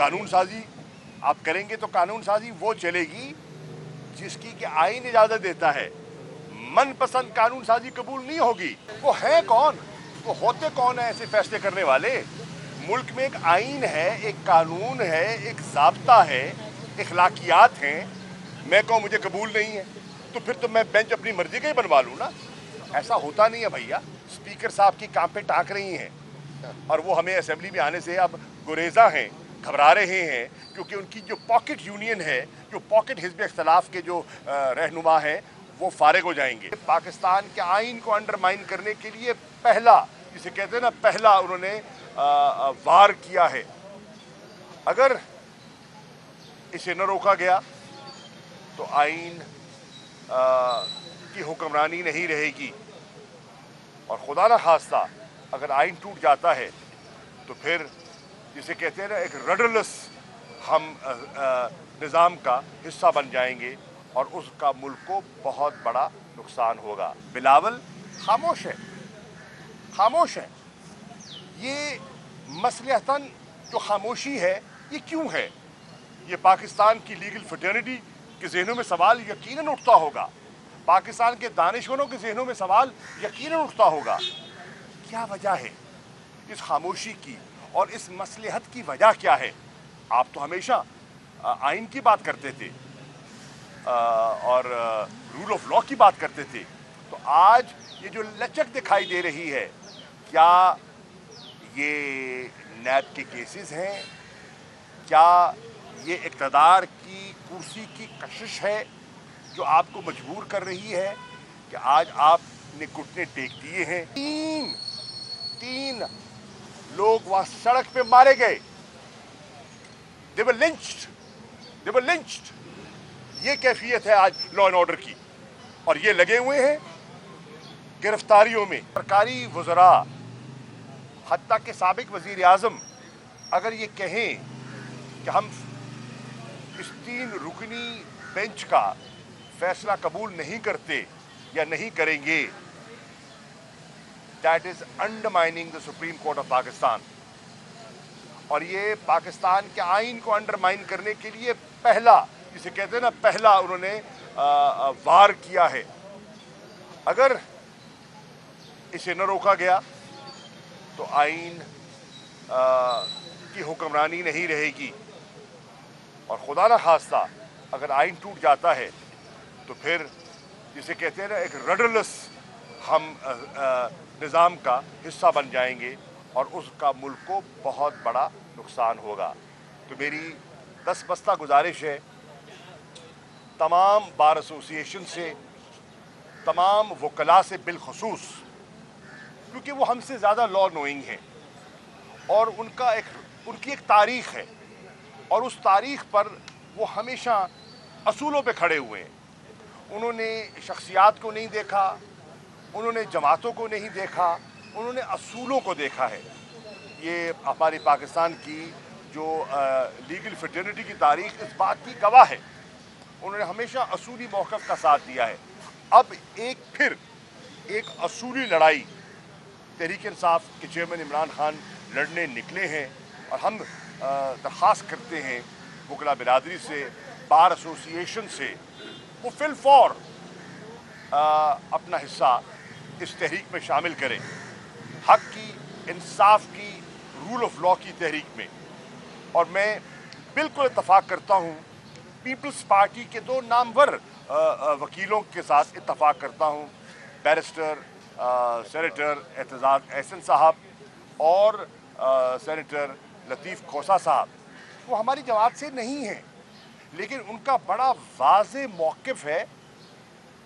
कानून साजी आप करेंगे तो कानून साजी वो चलेगी जिसकी कि आईन इजाजत देता है। मनपसंद कानून साजी कबूल नहीं होगी। वो है कौन, वो होते कौन है ऐसे फैसले करने वाले? मुल्क में एक आईन है, एक कानून है, एक ज़ाब्ता है, इखलाकियात हैं। मैं कहूँ मुझे कबूल नहीं है तो फिर तो मैं बेंच अपनी मर्जी का ही बनवा लूँ ना। ऐसा होता नहीं है भैया। स्पीकर साहब की कांपे टाँक रही हैं और वो हमें असेंबली में आने से अब गुरेजा हैं, घबरा रहे हैं, क्योंकि उनकी जो पॉकेट यूनियन है, जो पॉकेट हिज़्ब इख्तिलाफ के जो रहनुमा हैं, वो फारिग हो जाएंगे। पाकिस्तान के आइन को अंडरमाइन करने के लिए पहला, जिसे कहते हैं ना, पहला उन्होंने वार किया है। अगर इसे न रोका गया तो आइन की हुक्मरानी नहीं रहेगी, और खुदा न खास्ता अगर आइन टूट जाता है तो फिर जिसे कहते हैं ना, एक रडरलेस हम निज़ाम का हिस्सा बन जाएंगे और उसका मुल्क को बहुत बड़ा नुकसान होगा। बिलावल खामोश है, खामोश है। ये मसलहतन जो खामोशी है ये क्यों है? ये पाकिस्तान की लीगल फ्रेटर्निटी के जहनों में सवाल यकीनन उठता होगा, पाकिस्तान के दानिशवरों के जहनों में सवाल यकीनन उठता होगा। क्या वजह है इस खामोशी की और इस मसलहत की वजह क्या है? आप तो हमेशा आइन की बात करते थे और रूल ऑफ लॉ की बात करते थे, तो आज ये जो लचक दिखाई दे रही है, क्या ये नैब के केसेस हैं? क्या ये इक़्तिदार की कुर्सी की कशिश है जो आपको मजबूर कर रही है कि आज आपने घुटने टेक दिए हैं? तीन लोग वहां सड़क पे मारे गए, they were lynched। ये कैफियत है आज लॉ एंड ऑर्डर की, और ये लगे हुए हैं गिरफ्तारियों में। सरकारी वज़रा, हत्ता के साबिक वज़ीर आज़म अगर ये कहें कि हम इस 3 रुकनी बेंच का फैसला कबूल नहीं करते या नहीं करेंगे, that is undermining the supreme court of Pakistan. और ये पाकिस्तान के आइन को अंडरमाइन करने के लिए पहला, जिसे कहते हैं ना, पहला उन्होंने वार किया है। अगर इसे न रोका गया तो आइन की हुक्मरानी नहीं रहेगी, और खुदा न खास्ता अगर आइन टूट जाता है तो फिर जिसे कहते हैं ना, एक रडरलेस हम निज़ाम का हिस्सा बन जाएंगे और उसका मुल्क को बहुत बड़ा नुकसान होगा। तो मेरी 10 बस्ता गुजारिश है तमाम बार एसोसिएशन से, तमाम वकला से बिलखसूस, क्योंकि वो हमसे ज़्यादा लॉ नोइंग हैं और उनकी एक तारीख़ है, और उस तारीख़ पर वो हमेशा असूलों पे खड़े हुए हैं। उन्होंने शख्सियात को नहीं देखा, उन्होंने जमातों को नहीं देखा, उन्होंने असूलों को देखा है। ये हमारी पाकिस्तान की जो लीगल फ्रेटर्निटी की तारीख़ इस बात की गवाह है। उन्होंने हमेशा असूली मौक़िफ़ का साथ दिया है। अब फिर एक असूली लड़ाई तहरीक इंसाफ के चेयरमैन इमरान खान लड़ने निकले हैं, और हम दरख्वास्त करते हैं वकला बिरादरी से, बार एसोसिएशन से, वो फिल फॉर अपना हिस्सा इस तहरीक में शामिल करें, हक की, इंसाफ की, रूल ऑफ लॉ की तहरीक में। और मैं बिल्कुल इत्तफाक करता हूँ, पीपल्स पार्टी के 2 नामवर वकीलों के साथ इत्तफाक करता हूँ, बैरिस्टर सेनेटर एतजाज एहसन साहब और सेनेटर लतीफ़ खोसा साहब। वो हमारी जमात से नहीं हैं, लेकिन उनका बड़ा वाज़े मौक़िफ़ है।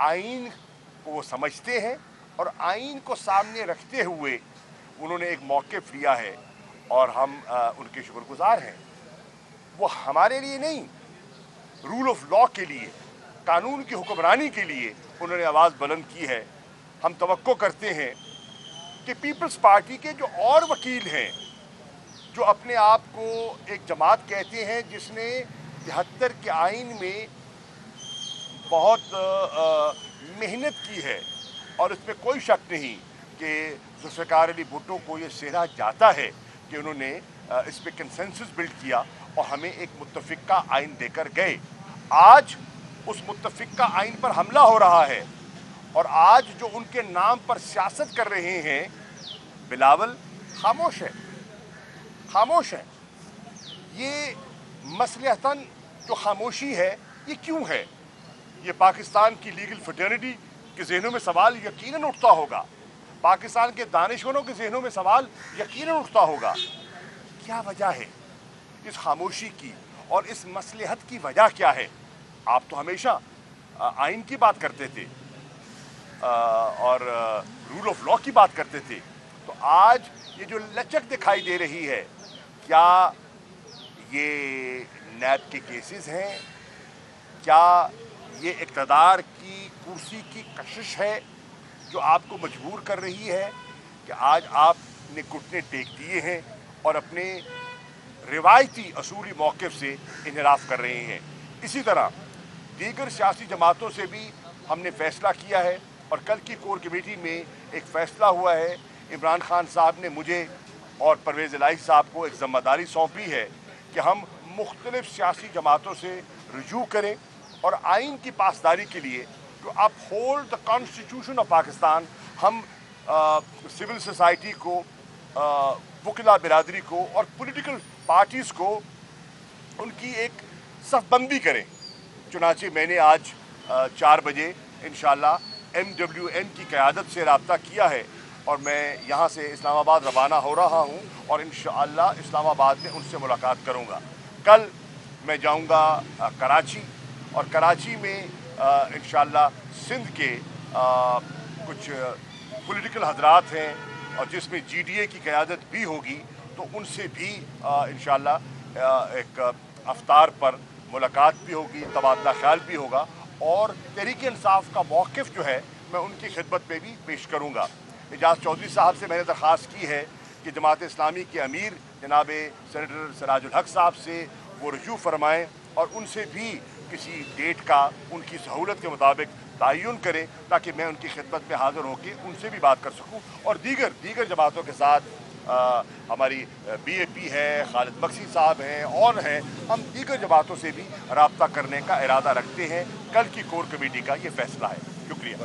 आइन को वो समझते हैं और आइन को सामने रखते हुए उन्होंने एक मौक़िफ़ लिया है, और हम उनके शुक्रगुज़ार हैं। वो हमारे लिए नहीं, रूल ऑफ लॉ के लिए, कानून की हुक्मरानी के लिए उन्होंने आवाज़ बुलंद की है। हम तवक्को करते हैं कि पीपल्स पार्टी के जो और वकील हैं, जो अपने आप को एक जमात कहते हैं जिसने 73 के आइन में बहुत मेहनत की है, और इसमें कोई शक नहीं कि जुल्फ़िकार अली भुट्टो को ये सेहरा जाता है कि उन्होंने इस पर कंसेंसस बिल्ड किया और हमें एक मुत्तफिका आइन देकर गए। आज उस मुत्तफिका आइन पर हमला हो रहा है और आज जो उनके नाम पर सियासत कर रहे हैं बिलावल खामोश है, खामोश है। ये मसलहतन जो खामोशी है ये क्यों है? ये पाकिस्तान की लीगल फ्रेटर्निटी के जहनों में सवाल यकीनन उठता होगा, पाकिस्तान के दानिशवरों के जहनों में सवाल यकीनन उठता होगा। क्या वजह है इस खामोशी की और इस मसलहत की वजह क्या है? आप तो हमेशा आइन की बात करते थे और रूल ऑफ लॉ की बात करते थे, तो आज ये जो लचक दिखाई दे रही है, क्या ये नैब के केसेस हैं? क्या ये इक़्तिदार की कुर्सी की कशिश है जो आपको मजबूर कर रही है कि आज आपने घुटने टेक दिए हैं और अपने रिवायती असूली मौक़िफ़ से इन्हिराफ कर रहे हैं? इसी तरह दीगर सियासी जमातों से भी हमने फ़ैसला किया है और कल की कोर कमेटी में एक फ़ैसला हुआ है। इमरान खान साहब ने मुझे और परवेज़ इलाही साहब को एक ज़िम्मेदारी सौंपी है कि हम मुख्तलिफ सियासी जमातों से रुजू करें और आइन की पासदारी के लिए जो आप hold the constitution of Pakistan, हम सिविल सोसाइटी को, वकीला बिरादरी को और पॉलिटिकल पार्टीज़ को उनकी एक सफ़बंदी करें। चुनांचे मैंने आज 4 बजे इंशाअल्लाह MWN की क़यादत से रब्ता किया है और मैं यहाँ से इस्लामाबाद रवाना हो रहा हूँ और इंशाअल्लाह इस्लामाबाद में उनसे मुलाकात करूँगा। कल मैं जाऊँगा कराची और कराची में इंशाअल्लाह सिंध के कुछ पॉलिटिकल हज़रात हैं और जिसमें GDA की क़यादत भी होगी, तो उनसे भी इंशाअल्लाह एक अफ्तार पर मुलाकात भी होगी, तबादला ख्याल भी होगा और तहरीक इंसाफ का मौक़िफ़ जो है मैं उनकी खिदमत में भी पेश करूँगा। एजाज चौधरी साहब से मैंने दरख्वास्त की है कि जमात इस्लामी के अमीर जनाब सेनेटर सिराजुल हक साहब से वो रुजू फरमाएँ और उनसे भी किसी डेट का उनकी सहूलत के मुताबिक तयन करें ताकि मैं उनकी खिदमत में हाज़िर होकर उनसे भी बात कर सकूँ और दीगर जमातों के साथ हमारी BAP है, खालिद बख्शी साहब हैं और हैं, हम दीगर जमातों से भी रब्ता करने का इरादा रखते हैं। कल की कोर कमेटी का ये फैसला है। शुक्रिया।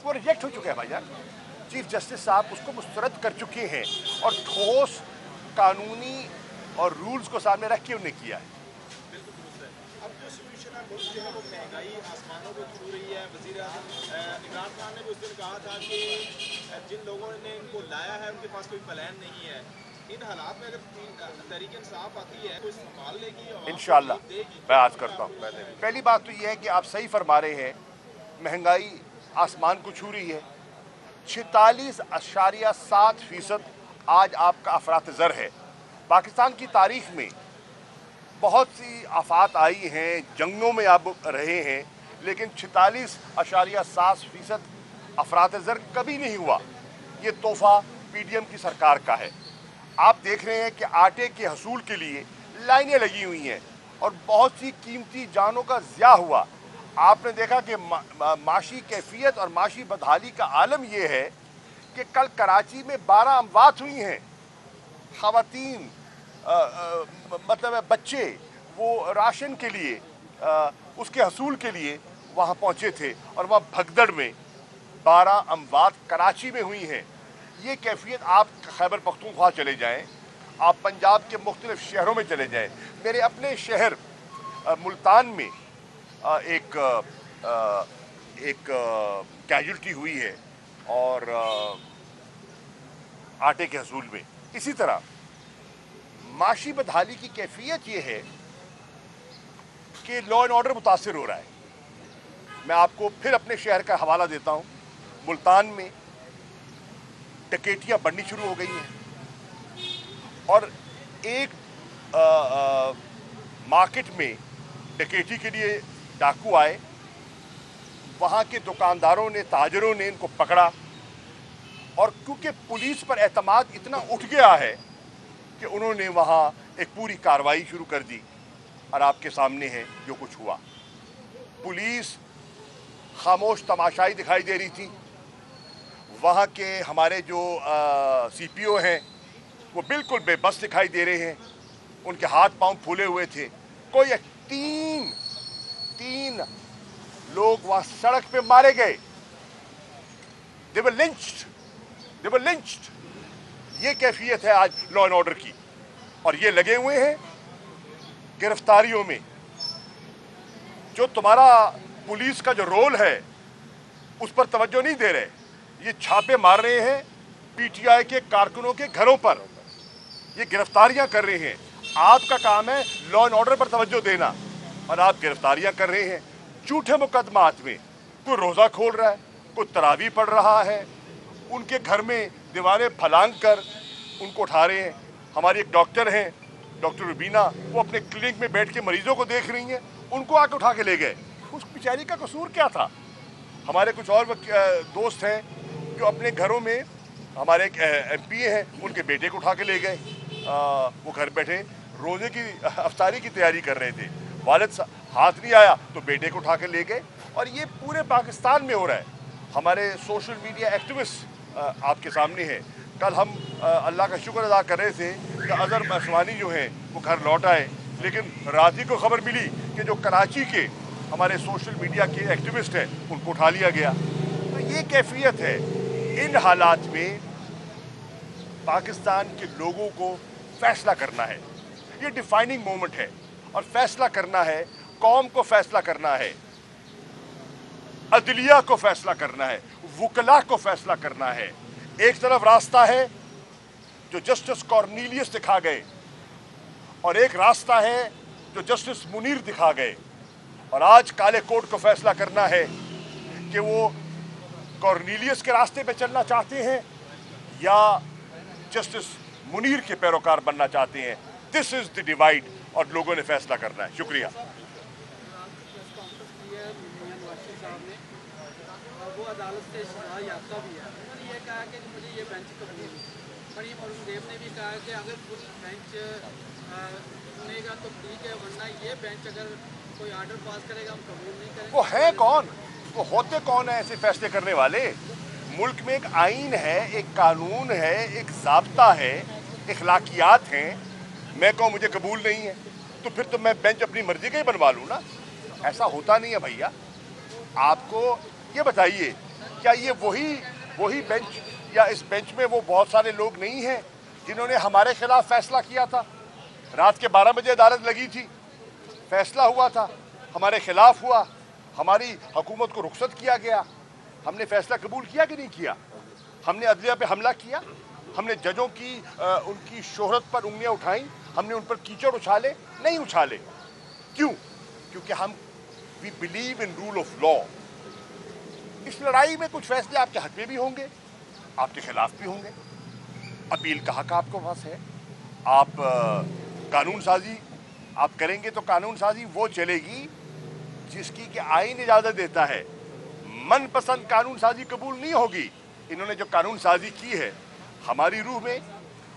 वो रिजेक्ट हो चुका है भाईजान, चीफ जस्टिस साहब उसको मुस्तरद कर चुके हैं और ठोस कानूनी और रूल्स को सामने रख के उन्हें किया है। जो है वो महंगाई आसमानों को छू रही है। वज़ीर इमरान खान ने भी उस दिन कहा था कि जिन लोगों ने इनको लाया है उनके पास कोई प्लान नहीं है। इन हालात में अगर तहरीक इंसाफ आती है तो संभाल लेगी इंशाअल्लाह। मैं आज करता हूँ। पहली बात तो ये है कि आप सही फरमा रहे हैं, महंगाई आसमान को छू रही है। 46.7% आज आपका अफरात-ज़र है। पाकिस्तान की तारीख़ में बहुत सी आफात आई हैं, जंगों में आप रहे हैं, लेकिन 46.7% अफरात-ज़र कभी नहीं हुआ। ये तोहफ़ा PDM की सरकार का है। आप देख रहे हैं कि आटे के हसूल के लिए लाइनें लगी हुई हैं और बहुत सी कीमती जानों का ज़िया हुआ। आपने देखा कि माशी कैफियत और माशी बदहाली का आलम यह है कि कल कराची में 12 अमवात हुई हैं। ख़वातीन मतलब बच्चे वो राशन के लिए उसके हसूल के लिए वहाँ पहुँचे थे और वहाँ भगदड़ में 12 अमवात कराची में हुई हैं। ये कैफियत आप खैबर पख्तूनख्वा चले जाएँ, आप पंजाब के मुख्तलिफ शहरों में चले जाएँ। मेरे अपने शहर मुल्तान में एक कैजुअल्टी हुई है और आटे के हसूल में। इसी तरह माशी बदहाली की कैफियत ये है कि लॉ एंड ऑर्डर मुतासिर हो रहा है। मैं आपको फिर अपने शहर का हवाला देता हूँ। मुल्तान में डकैतियाँ बढ़नी शुरू हो गई हैं और एक मार्केट में डकैती के लिए डाकू आए, वहाँ के दुकानदारों ने, ताजरों ने इनको पकड़ा और क्योंकि पुलिस पर एतमाद इतना उठ गया है कि उन्होंने वहाँ एक पूरी कार्रवाई शुरू कर दी और आपके सामने है जो कुछ हुआ। पुलिस खामोश तमाशाई दिखाई दे रही थी। वहाँ के हमारे जो CPO हैं वो बिल्कुल बेबस दिखाई दे रहे हैं, उनके हाथ पांव फूले हुए थे। कोई तीन लोग वहाँ सड़क पे मारे गए। They were lynched। ये कैफियत है आज लॉ एंड ऑर्डर की, और ये लगे हुए हैं गिरफ्तारियों में। जो तुम्हारा पुलिस का जो रोल है उस पर तवज्जो नहीं दे रहे, ये छापे मार रहे हैं PTI के कारकुनों के घरों पर, ये गिरफ्तारियां कर रहे हैं। आपका काम है लॉ एंड ऑर्डर पर तवज्जो देना, और आप गिरफ्तारियां कर रहे हैं झूठे मुकदमात में। कोई रोज़ा खोल रहा है, कोई तरावी पढ़ रहा है, उनके घर में दीवारें फलांग कर उनको उठा रहे हैं। हमारी एक डॉक्टर हैं, डॉक्टर रुबीना, वो अपने क्लिनिक में बैठ के मरीजों को देख रही हैं, उनको आके उठा के ले गए। उस बेचारी का कसूर क्या था? हमारे कुछ और दोस्त हैं जो अपने घरों में, हमारे एक MP हैं, उनके बेटे को उठा के ले गए। वो घर बैठे रोजे की अफ्तारी की तैयारी कर रहे थे, वालिद हाथ नहीं आया तो बेटे को उठा के ले गए। और ये पूरे पाकिस्तान में हो रहा है। हमारे सोशल मीडिया एक्टिविस्ट आपके सामने हैं। कल हम अल्लाह का शुक्र अदा कर रहे थे कि अजहर मसवानी जो हैं वो घर लौट आए, लेकिन रात ही को खबर मिली कि जो कराची के हमारे सोशल मीडिया के एक्टिविस्ट हैं उनको उठा लिया गया। तो ये कैफियत है। इन हालात में पाकिस्तान के लोगों को फैसला करना है, ये डिफाइनिंग मोमेंट है, और फैसला करना है, कौम को फैसला करना है, अदलिया को फैसला करना है, वकला को फैसला करना है। एक तरफ रास्ता है जो जस्टिस कॉर्नेलियस दिखा गए, और एक रास्ता है जो जस्टिस मुनीर दिखा गए। और आज काले कोर्ट को फैसला करना है कि वो कॉर्नेलियस के रास्ते पे चलना चाहते हैं या जस्टिस मुनीर के पैरोकार बनना चाहते हैं। दिस इज द डिवाइड, और लोगों ने फैसला करना है। शुक्रिया। वो अदालत से सजा याफ्ता भी है, उन्होंने ये कहा कि मुझे ये बेंच कबूल। मरीम और देव ने भी कहा कि अगर फुल बेंच सुनेगा तो ठीक है, वरना ये बेंच अगर कोई आर्डर पास करेगा हम कबूल नहीं करेंगे। वो है कौन, वो होते कौन है ऐसे फैसले करने वाले? मुल्क में एक आइन है, एक कानून है, एक ज़ाब्ता है, इखलाकियात हैं। मैं कहूँ मुझे कबूल नहीं है तो फिर तो मैं बेंच अपनी मर्जी का ही बनवा लूँ ना। ऐसा होता नहीं है भैया। आपको ये बताइए, क्या ये वही बेंच, या इस बेंच में वो बहुत सारे लोग नहीं हैं जिन्होंने हमारे खिलाफ फैसला किया था? रात के 12 बजे अदालत लगी थी, फैसला हुआ था, हमारे खिलाफ हुआ, हमारी हुकूमत को रुखसत किया गया। हमने फैसला कबूल किया कि नहीं किया? हमने अदलिया पे हमला किया? हमने जजों की उनकी शोहरत पर उंगलियां उठाई? हमने उन पर कीचड़ उछाले? नहीं उछाले। क्यों? क्योंकि हम we believe in rule of law. इस लड़ाई में कुछ फैसले आपके हक में भी होंगे, आपके खिलाफ भी होंगे। अपील का हक आपको पास है। आप कानून साजी आप करेंगे तो कानून साजी वो चलेगी जिसकी कि आईन इजाज़त देता है। मनपसंद कानून साजी कबूल नहीं होगी। इन्होंने जो कानून साजी की है हमारी रूह में,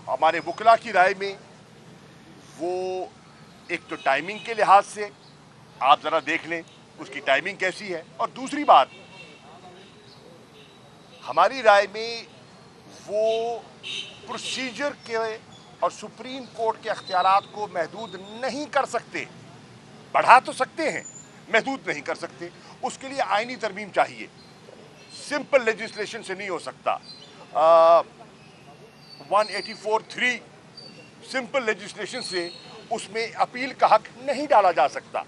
हमारे वकला की राय में, वो एक तो टाइमिंग के लिहाज से आप ज़रा देख लें उसकी टाइमिंग कैसी है, और दूसरी बात हमारी राय में वो प्रोसीजर के और सुप्रीम कोर्ट के अख्तियारात को महदूद नहीं कर सकते। बढ़ा तो सकते हैं, महदूद नहीं कर सकते। उसके लिए आईनी तरमीम चाहिए, सिंपल लेजिस्लेशन से नहीं हो सकता। 184(3) सिंपल लेजिस्लेशन से उसमें अपील का हक नहीं डाला जा सकता।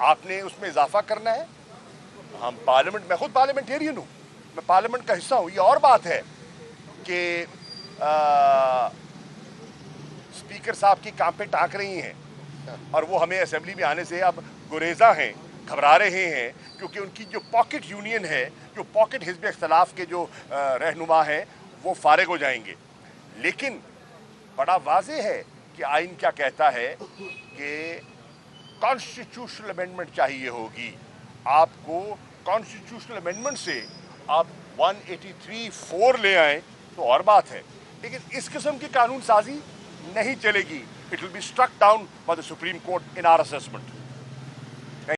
आपने उसमें इजाफा करना है। हम पार्लियामेंट, मैं खुद पार्लियामेंटेरियन हूँ, मैं पार्लियामेंट का हिस्सा हूँ। ये और बात है कि स्पीकर साहब की कांपे टाँक रही हैं और वो हमें असेंबली में आने से अब गुरेजा हैं, घबरा रहे हैं, क्योंकि उनकी जो पॉकेट यूनियन है, जो पॉकेट हिज़्ब इख्तिलाफ के जो रहनुमा हैं, वो फारिग हो जाएंगे। लेकिन बड़ा वाज़ेह है कि आइन क्या कहता है कि कॉन्स्टिट्यूशनल अमेंडमेंट चाहिए होगी। आपको कॉन्स्टिट्यूशनल अमेंडमेंट से आप 183(4) ले आएँ तो और बात है, लेकिन इस किस्म की कानून साजी नहीं चलेगी। It will be struck down by the supreme court in our assessment.